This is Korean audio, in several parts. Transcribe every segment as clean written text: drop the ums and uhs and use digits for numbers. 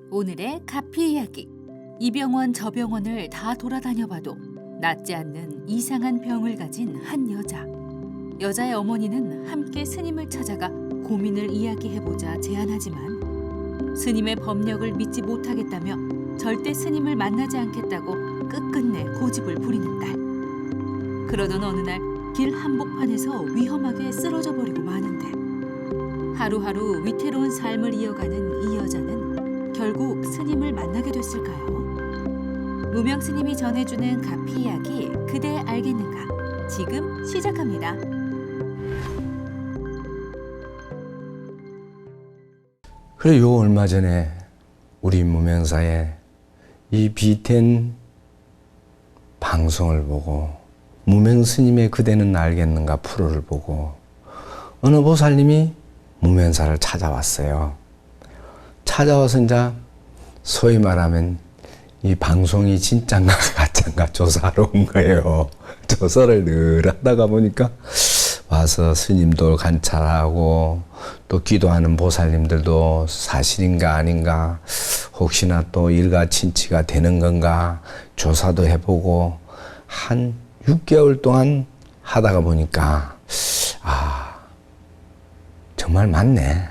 오늘의 가피 이야기. 이 병원 저 병원을 다 돌아다녀봐도 낫지 않는 이상한 병을 가진 한 여자. 여자의 어머니는 함께 스님을 찾아가 고민을 이야기해보자 제안하지만 스님의 법력을 믿지 못하겠다며 절대 스님을 만나지 않겠다고 끝끝내 고집을 부리는 딸. 그러던 어느 날 길 한복판에서 위험하게 쓰러져 버리고 마는데 하루하루 위태로운 삶을 이어가는 이 여자는 결국 스님을 만나게 됐을까요? 무명 스님이 전해주는 가피 이야기 그대 알겠는가? 지금 시작합니다. 그래 요 얼마 전에 우리 무명사에 이 비텐 방송을 보고 무명 스님의 그대는 알겠는가 프로를 보고 어느 보살님이 무명사를 찾아왔어요. 찾아와서 이제 소위 말하면 이 방송이 진짠가 가짠가 조사하러 온 거예요. 조사를 늘 하다가 보니까 와서 스님도 관찰하고 또 기도하는 보살님들도 사실인가 아닌가 혹시나 또 일가친치가 되는 건가 조사도 해보고 한 6개월 동안 하다가 보니까 정말 맞네.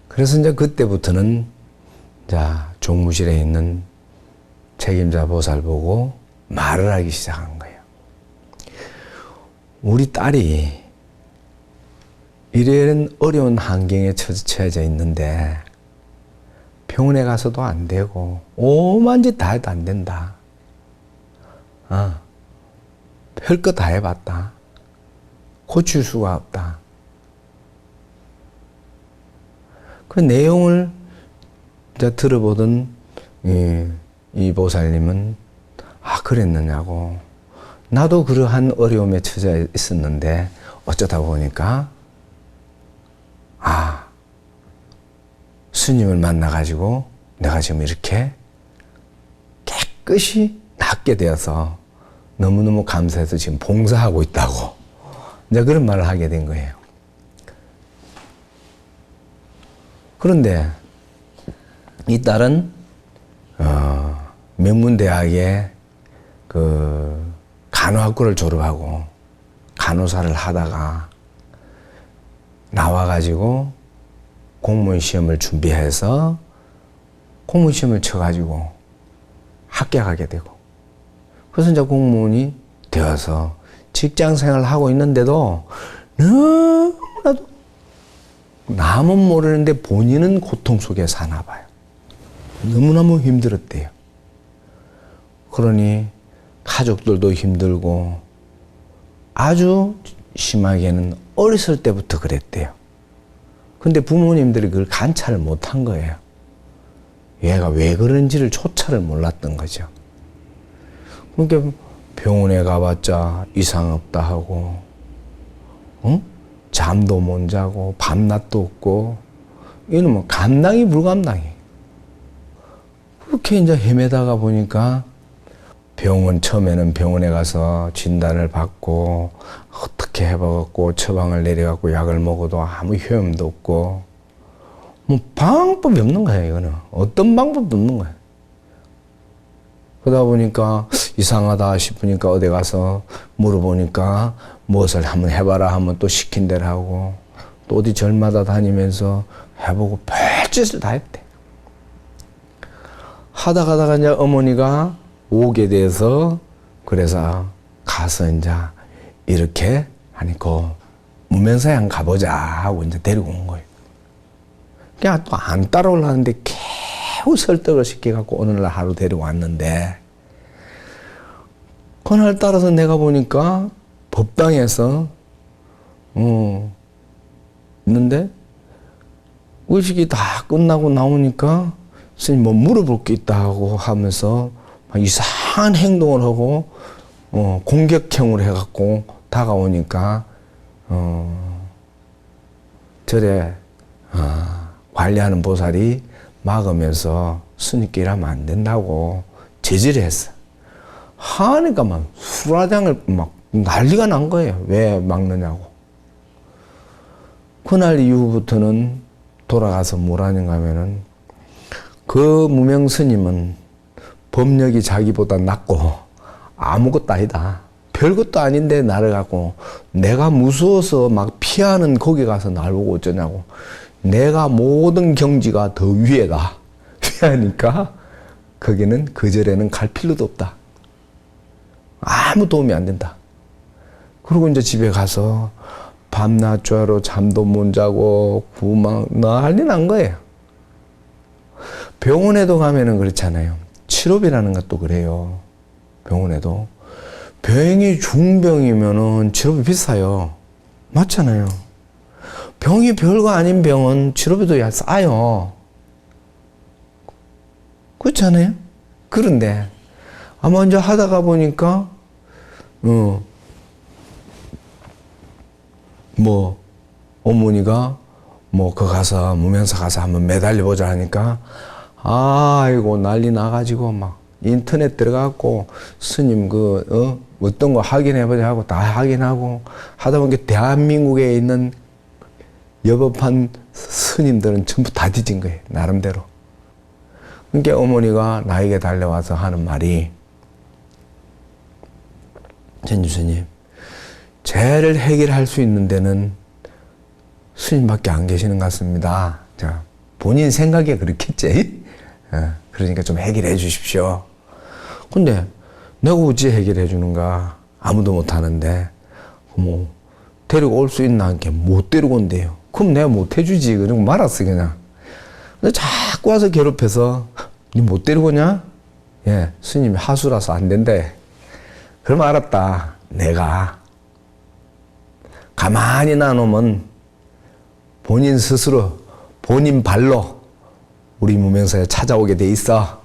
그래서 이제 그때부터는 종무실에 있는 책임자 보살 보고 말을 하기 시작한 거예요. 우리 딸이 이런 어려운 환경에 처해져 있는데 병원에 가서도 안 되고 오만 짓 다 해도 안 된다. 별거 다 해봤다. 고칠 수가 없다. 그 내용을 이제 들어보던 이 보살님은 그랬느냐고. 나도 그러한 어려움에 처해 있었는데 어쩌다 보니까 스님을 만나가지고 내가 지금 이렇게 깨끗이 낫게 되어서 너무너무 감사해서 지금 봉사하고 있다고 이제 그런 말을 하게 된 거예요. 그런데 이 딸은 명문대학에 그 간호학과를 졸업하고 간호사를 하다가 나와가지고 공무원 시험을 준비해서 공무원 시험을 쳐가지고 합격하게 되고 그래서 이제 공무원이 되어서 직장 생활을 하고 있는데도 너무나도 남은 모르는데 본인은 고통 속에 사나 봐요. 너무너무 힘들었대요. 그러니 가족들도 힘들고 아주 심하게는 어렸을 때부터 그랬대요. 근데 부모님들이 그걸 관찰을 못한 거예요. 얘가 왜 그런지를 조차를 몰랐던 거죠. 그러니까 병원에 가봤자 이상 없다 하고 잠도 못 자고 밤낮도 없고 이놈은 감당이 불감당이. 그렇게 이제 헤매다가 보니까 처음에는 병원에 가서 진단을 받고 어떻게 해봐갖고 처방을 내려갖고 약을 먹어도 아무 효험도 없고 뭐 방법이 없는 거야. 이거는 어떤 방법도 없는 거야. 그러다 보니까 이상하다 싶으니까 어디 가서 물어보니까 무엇을 한번 해봐라 하면 또 시킨 대로 하고 또 어디 절마다 다니면서 해보고 별짓을 다 했대. 하다가 이제 어머니가 오게 돼서 그래서 가서 이제 이렇게 하니까 무명사에 한번 가보자 하고 이제 데리고 온 거예요. 그냥 또 안 따라오려는데 겨우 설득을 시켜갖고 오늘날 하루 데리고 왔는데 그날 따라서 내가 보니까 법당에서 있는데 의식이 다 끝나고 나오니까 스님 뭐 물어볼 게 있다고 하면서 이상한 행동을 하고 공격형으로 해갖고 다가오니까 절에 관리하는 보살이 막으면서 스님께 일하면 안 된다고 제지를 했어. 하니까 막 수라장을 막 난리가 난 거예요. 왜 막느냐고. 그날 이후부터는 돌아가서 뭘 하는가 하면은 그 무명 스님은 법력이 자기보다 낮고 아무것도 아니다. 별것도 아닌데 나를 갖고 내가 무서워서 막 피하는 거기 가서 날 보고 어쩌냐고. 내가 모든 경지가 더 위에다. 위하니까 거기는 그 절에는 갈 필요도 없다. 아무 도움이 안 된다. 그리고 이제 집에 가서 밤낮 좌로 잠도 못 자고 구막 난리 난 거예요. 병원에도 가면은 그렇잖아요. 치료비라는 것도 그래요. 병원에도. 병이 중병이면은 치료비 비싸요. 맞잖아요. 병이 별거 아닌 병은 치료비도 싸요. 그렇잖아요. 그런데 아마 이제 하다가 보니까 뭐 어머니가 뭐 그 가서 무명사 가서 한번 매달려 보자 하니까 아이고 난리 나가지고 막 인터넷 들어가고 스님 어떤 거 확인해 보자 하고 다 확인하고 하다 보니까 대한민국에 있는 여법한 스님들은 전부 다 뒤진 거예요. 나름대로. 그러니까 어머니가 나에게 달려와서 하는 말이 전주스님, 죄를 해결할 수 있는 데는 스님밖에 안 계시는 것 같습니다. 자, 본인 생각에 그렇겠지? 그러니까 좀 해결해 주십시오. 근데 내가 어찌 해결해 주는가? 아무도 못 하는데 뭐 데리고 올 수 있나? 못 데리고 온대요. 그럼 내가 못 해주지. 그러고 말았어 그냥. 근데 자꾸 와서 괴롭혀서 니 못 데리고 오냐? 예, 스님이 하수라서 안 된대. 그럼 알았다. 내가 가만히 놔놓으면 본인 스스로 본인 발로 우리 무명사에 찾아오게 돼 있어.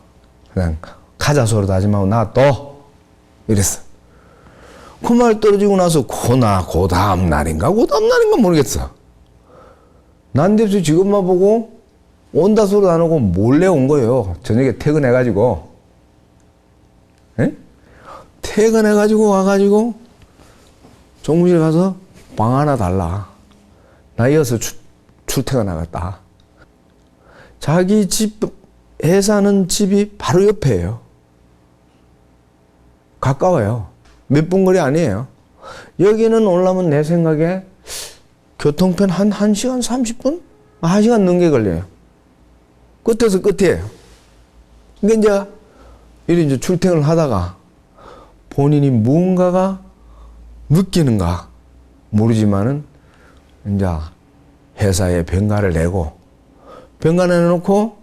그냥 가자 소리도 하지 말고 놔둬. 이랬어. 그 말 떨어지고 나서 그 다음 날인가 모르겠어. 난데없이 지금만 보고 온다 소리도 안 하고 몰래 온 거예요. 저녁에 퇴근해가지고. 에? 퇴근해가지고 와가지고 종무실 가서 방 하나 달라. 나 이어서 출퇴근 나갔다. 자기 집, 애 사는 집이 바로 옆에요. 가까워요. 몇 분 거리 아니에요. 여기는 올라면 내 생각에 교통편 한 1시간 30분? 1시간 넘게 걸려요. 끝에서 끝이에요. 그러니까 이제 출퇴근을 하다가 본인이 무언가가 느끼는가 모르지만은 이제 회사에 병가를 내고 병가 내놓고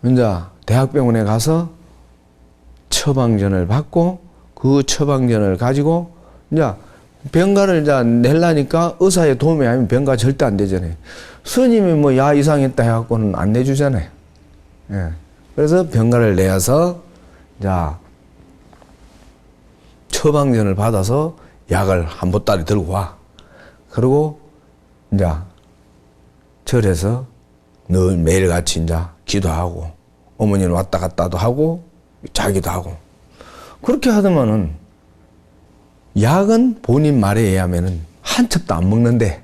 이제 대학병원에 가서 처방전을 받고 그 처방전을 가지고 이제 병가를 이제 내려니까 의사의 도움이 아니면 병가 절대 안 되잖아요. 스님이 뭐 야 이상했다 해갖고는 안 내주잖아요. 예. 그래서 병가를 내어서 이제 처방전을 받아서 약을 한 보따리 들고 와. 그리고 이제 절에서 늘 매일같이 이제 기도하고 어머니는 왔다 갔다도 하고 자기도 하고 그렇게 하더만은 약은 본인 말에 의하면은 한 첩도 안 먹는데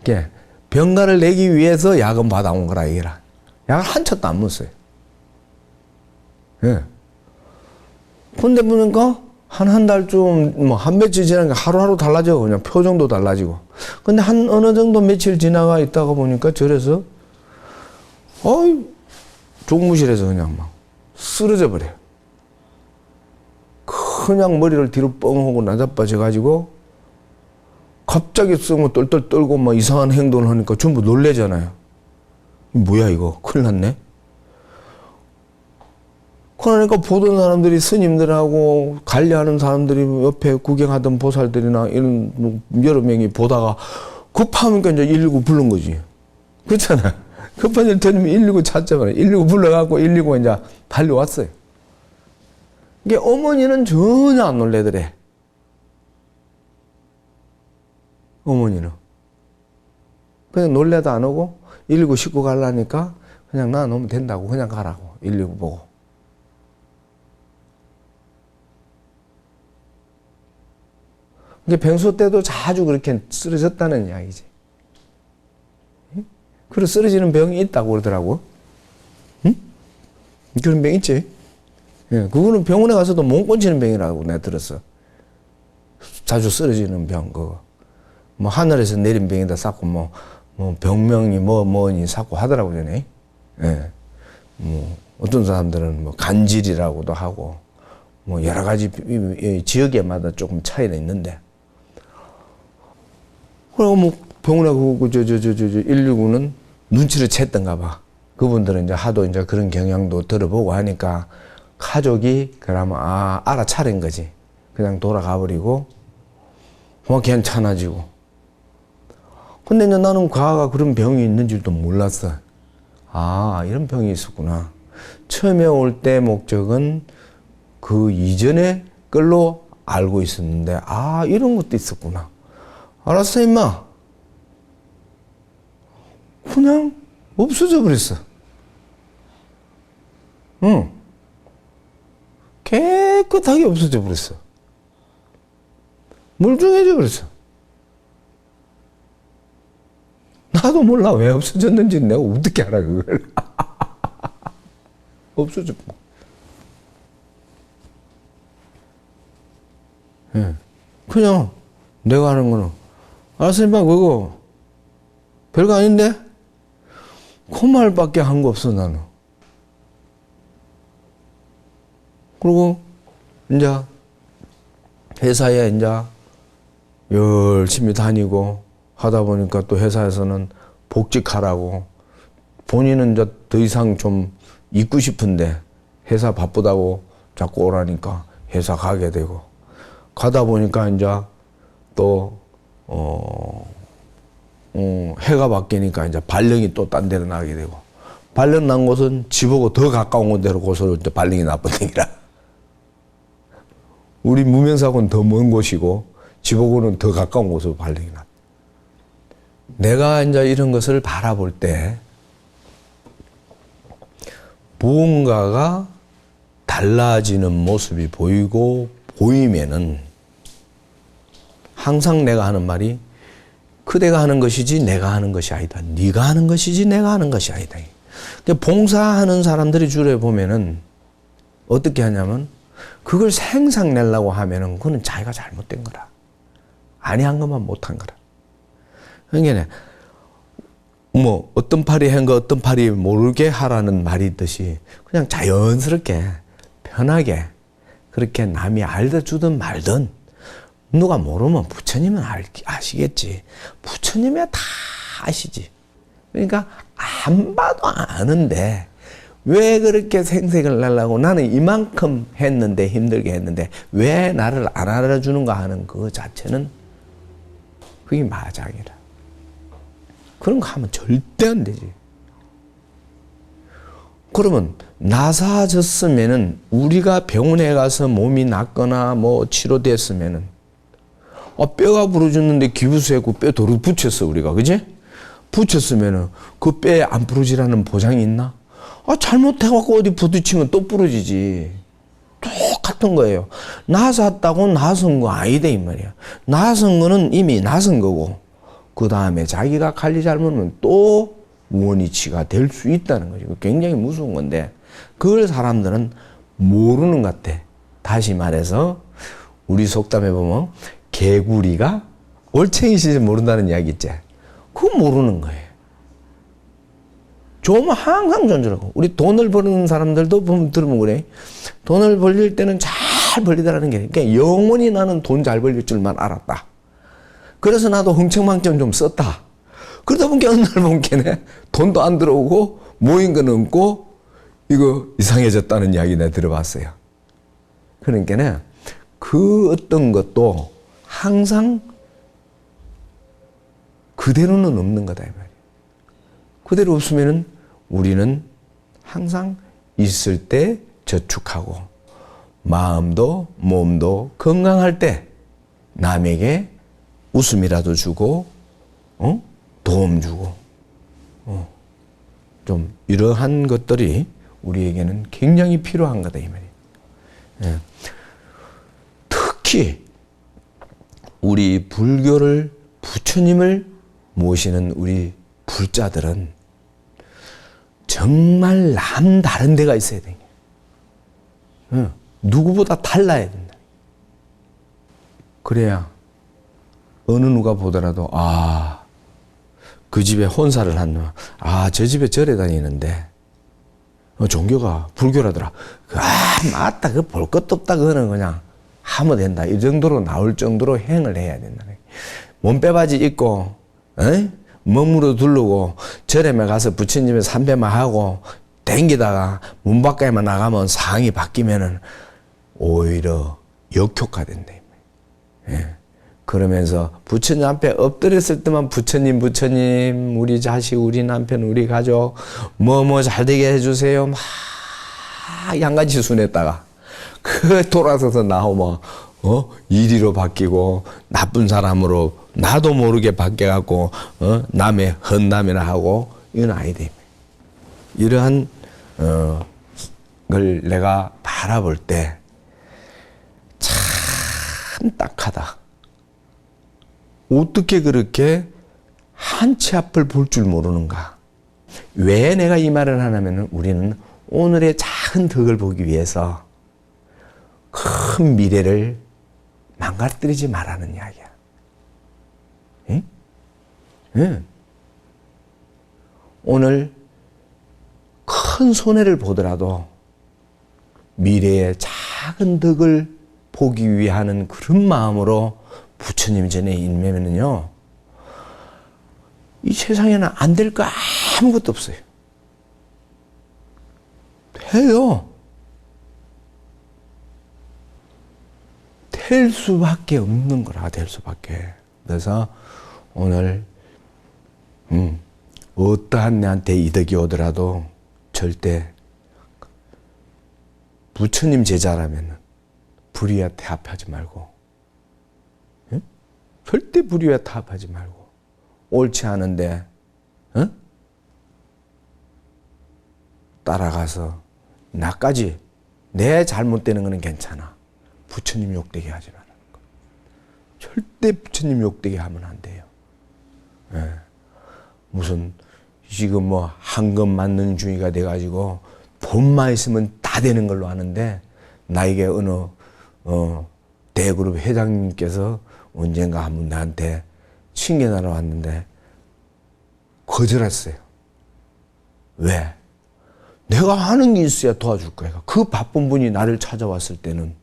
이게 병가를 내기 위해서 약은 받아온 거라 이게라. 약을 한 첩도 안 먹었어요. 예. 근데 보니까 한 달쯤, 뭐, 한 며칠 지나니까 하루하루 달라져. 그냥 표정도 달라지고. 근데 어느 정도 며칠 지나가 있다가 보니까 절에서, 종무실에서 그냥 막 쓰러져 버려요. 그냥 머리를 뒤로 뻥 하고 나자빠져가지고, 갑자기 쓱 똘똘 떨고 막 이상한 행동을 하니까 전부 놀래잖아요. 뭐야, 이거. 큰일 났네. 그러니까 보던 사람들이 스님들하고 관리하는 사람들이 옆에 구경하던 보살들이나 이런 여러 명이 보다가 급하니까 이제 119 부른 거지. 그렇잖아. 급한 일 터지면 119 찾자마자 119 불러갖고 119 이제 달려왔어요. 이게 어머니는 전혀 안 놀래더래. 어머니는. 그냥 놀래도 안 오고 119 싣고 가려니까 그냥 나 놓으면 된다고 그냥 가라고 119 보고. 이게 병소 때도 자주 그렇게 쓰러졌다는 이야기지. 그래 쓰러지는 병이 있다고 그러더라고. 응? 그런 병 있지. 예, 그거는 병원에 가서도 못 고치는 병이라고 내가 들었어. 자주 쓰러지는 병, 그거. 뭐 하늘에서 내린 병이다 쌓고 뭐 병명이 뭐니 쌓고 하더라고 전에. 예. 뭐 어떤 사람들은 뭐 간질이라고도 하고 뭐 여러 가지 지역에마다 조금 차이는 있는데. 그리고 뭐 병원에 그 119는 눈치를 챘던가 봐. 그분들은 이제 하도 이제 그런 경향도 들어보고 하니까 가족이 그러면 알아차린 거지. 그냥 돌아가 버리고 괜찮아지고. 근데 이제 나는 과가 그런 병이 있는 줄도 몰랐어. 이런 병이 있었구나. 처음에 올 때 목적은 그 이전에 걸로 알고 있었는데 이런 것도 있었구나. 알았어 임마. 그냥 없어져 버렸어. 응. 깨끗하게 없어져 버렸어. 물중해져 버렸어. 나도 몰라 왜 없어졌는지 내가 어떻게 알아 그걸. 없어져. 예. 그냥 내가 하는 거는 알았어 임마 그거 별거 아닌데? 그 말밖에 한 거 없어 나는. 그리고 이제 회사에 이제 열심히 다니고 하다 보니까 또 회사에서는 복직하라고, 본인은 이제 더 이상 좀 있고 싶은데 회사 바쁘다고 자꾸 오라니까 회사 가게 되고, 가다 보니까 이제 또 해가 바뀌니까 이제 발령이 또 딴 데로 나게 되고, 발령 난 곳은 집하고 더 가까운 데로 고소를 이제 발령이 나버리니라. 우리 무명사고는 더 먼 곳이고 집하고는 더 가까운 곳으로 발령이 났다. 내가 이제 이런 것을 바라볼 때 무언가가 달라지는 모습이 보이면은 항상 내가 하는 말이 그대가 하는 것이지 내가 하는 것이 아니다. 네가 하는 것이지 내가 하는 것이 아니다. 봉사하는 사람들이 주로 보면은 어떻게 하냐면 그걸 생각내려고 하면은 그거는 자기가 잘못된 거라. 아니한 것만 못한 거라. 그러니까 뭐 어떤 팔이 한 거 어떤 팔이 모르게 하라는 말이 있듯이 그냥 자연스럽게 편하게 그렇게 남이 알려주든 말든, 누가 모르면 부처님은 아시겠지. 부처님이야 다 아시지. 그러니까 안 봐도 아는데 왜 그렇게 생색을 내려고 나는 이만큼 했는데 힘들게 했는데 왜 나를 안 알아주는가 하는 그 자체는 그게 마장이라. 그런 거 하면 절대 안 되지. 그러면 나사졌으면은 우리가 병원에 가서 몸이 낫거나 뭐 치료됐으면은 뼈가 부러졌는데 기부수했고 뼈 도로 붙였어 우리가, 그지? 붙였으면은 그 뼈에 안 부러지라는 보장이 있나? 잘못해갖고 어디 부딪히면 또 부러지지. 똑같은 거예요. 나섰다고 나선 거 아니다 이 말이야. 나선 거는 이미 나선 거고 그 다음에 자기가 관리 잘못하면 또 원위치가 될 수 있다는 거죠. 굉장히 무서운 건데 그걸 사람들은 모르는 것 같아. 다시 말해서 우리 속담에 보면 개구리가 올챙이 시절 모른다는 이야기 있지. 그거 모르는 거예요. 좋으면 항상 존재하고. 우리 돈을 버는 사람들도 보면 들으면 그래. 돈을 벌릴 때는 잘 벌리더라는 게. 그러니까 영원히 나는 돈 잘 벌릴 줄만 알았다. 그래서 나도 흥청망청 좀 썼다. 그러다 보니까 어느 날 보니까 돈도 안 들어오고 모인 건 없고 이거 이상해졌다는 이야기 내가 들어봤어요. 그러니까 그 어떤 것도 항상 그대로는 없는 거다 이 말이에요. 그대로 없으면은 우리는 항상 있을 때 저축하고 마음도 몸도 건강할 때 남에게 웃음이라도 주고 도움 주고 좀 이러한 것들이 우리에게는 굉장히 필요한 거다 이 말이에요. 예. 특히 우리 불교를 부처님을 모시는 우리 불자들은 정말 남다른 데가 있어야 돼. 누구보다 달라야 된다. 그래야 어느 누가 보더라도 그 집에 혼사를 한 놈, 저 집에 절에 다니는데 종교가 불교라더라. 맞다. 그 볼 것도 없다. 그거는 그냥 하면 된다. 이 정도로 나올 정도로 행을 해야 된다. 몸빼바지 입고 몸으로 두르고 절에만 가서 부처님의 삼배만 하고 댕기다가 문 밖에만 나가면 상황이 바뀌면은 오히려 역효과된다. 그러면서 부처님 앞에 엎드렸을 때만 부처님 우리 자식 우리 남편 우리 가족 뭐 잘 되게 해주세요 막 양가지 순했다가 돌아서서 나오면 이리로 바뀌고 나쁜 사람으로 나도 모르게 바뀌어갖고 남의 헛남이나 하고 이건 아니다. 이러한 걸 내가 바라볼 때 참 딱하다. 어떻게 그렇게 한치 앞을 볼 줄 모르는가? 왜 내가 이 말을 하냐면 우리는 오늘의 작은 덕을 보기 위해서 큰 미래를 망가뜨리지 말라는 이야기야. 응? 오늘 큰 손해를 보더라도 미래의 작은 덕을 보기 위하는 그런 마음으로 부처님 전에 임하면은요, 이 세상에는 안 될 거 아무것도 없어요. 돼요. 될 수밖에 없는 거라, 될 수밖에. 그래서 오늘 어떠한 내한테 이득이 오더라도 절대 부처님 제자라면 불의와 타협하지 말고, 절대 불의와 타협하지 말고, 옳지 않은데 따라가서 나까지 내 잘못되는 거는 괜찮아. 부처님 욕되게 하지 말라는 거. 절대 부처님 욕되게 하면 안 돼요. 무슨 지금 뭐 한금 맞는 중이가 돼가지고 돈만 있으면 다 되는 걸로 아는데, 나에게 어느 대그룹 회장님께서 언젠가 한번 나한테 칭견하러 왔는데 거절했어요. 왜? 내가 하는 게 있어야 도와줄 거야. 그 바쁜 분이 나를 찾아왔을 때는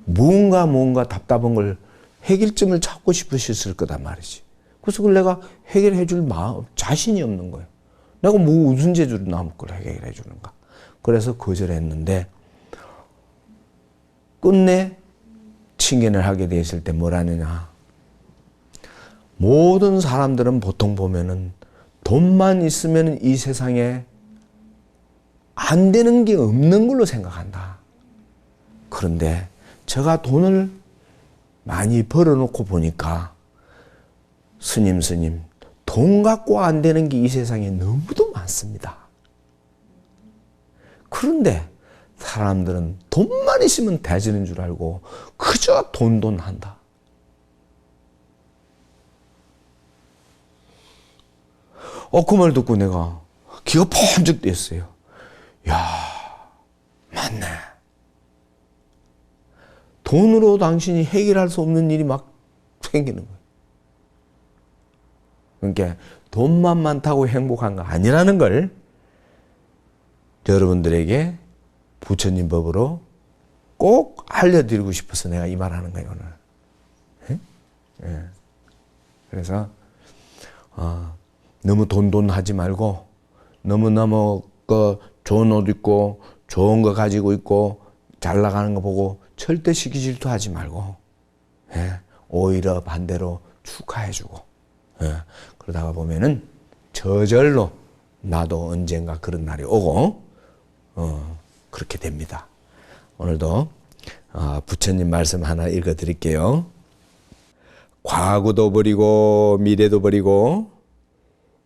뭔가 답답한 걸 해결점을 찾고 싶으셨을 거단 말이지. 그래서 그걸 내가 해결해 줄 마음, 자신이 없는 거예요. 내가 뭐 무슨 재주로 남을 걸 해결해 주는가. 그래서 거절했는데 끝내 칭견을 하게 되었을 때 뭐라느냐. 모든 사람들은 보통 보면은 돈만 있으면 이 세상에 안 되는 게 없는 걸로 생각한다. 그런데 제가 돈을 많이 벌어놓고 보니까 스님, 돈 갖고 안 되는 게 이 세상에 너무도 많습니다. 그런데 사람들은 돈만 있으면 되지는 줄 알고 그저 돈 한다. 그 말 듣고 내가 기가 번쩍 뛰었어요. 야, 맞네. 돈으로 당신이 해결할 수 없는 일이 막 생기는 거예요. 그러니까 돈만 많다고 행복한 거 아니라는 걸 여러분들에게 부처님 법으로 꼭 알려드리고 싶어서 내가 이 말하는 거예요, 오늘. 예. 그래서 너무 돈 하지 말고, 너무 좋은 옷 입고 좋은 거 가지고 있고 잘 나가는 거 보고 절대 시기 질투하지 말고, 오히려 반대로 축하해주고, 그러다가 보면은 저절로 나도 언젠가 그런 날이 오고 그렇게 됩니다. 오늘도 부처님 말씀 하나 읽어드릴게요. 과거도 버리고 미래도 버리고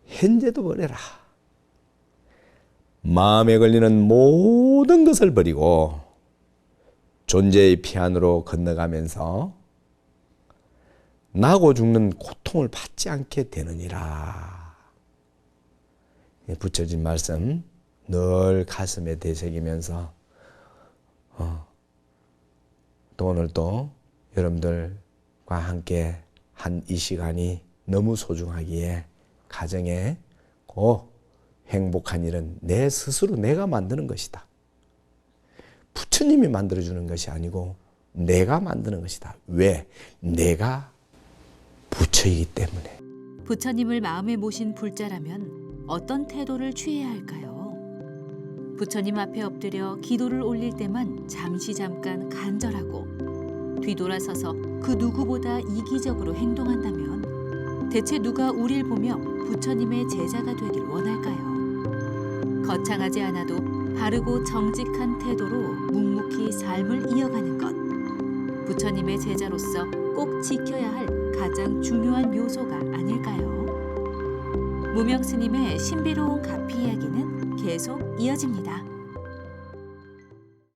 현재도 버려라. 마음에 걸리는 모든 것을 버리고 존재의 피안으로 건너가면서 나고 죽는 고통을 받지 않게 되느니라. 붙여진 말씀 늘 가슴에 되새기면서 또 오늘 또 여러분들과 함께 한 이 시간이 너무 소중하기에 가정에 꼭 행복한 일은 내 스스로 내가 만드는 것이다. 부처님이 만들어주는 것이 아니고 내가 만드는 것이다. 왜? 내가 부처이기 때문에. 부처님을 마음에 모신 불자라면 어떤 태도를 취해야 할까요? 부처님 앞에 엎드려 기도를 올릴 때만 잠깐 간절하고 뒤돌아서서 그 누구보다 이기적으로 행동한다면 대체 누가 우릴 보며 부처님의 제자가 되길 원할까요? 거창하지 않아도 바르고 정직한 태도로 묵묵히 삶을 이어가는 것. 부처님의 제자로서 꼭 지켜야 할 가장 중요한 요소가 아닐까요? 무명 스님의 신비로운 가피 이야기는 계속 이어집니다.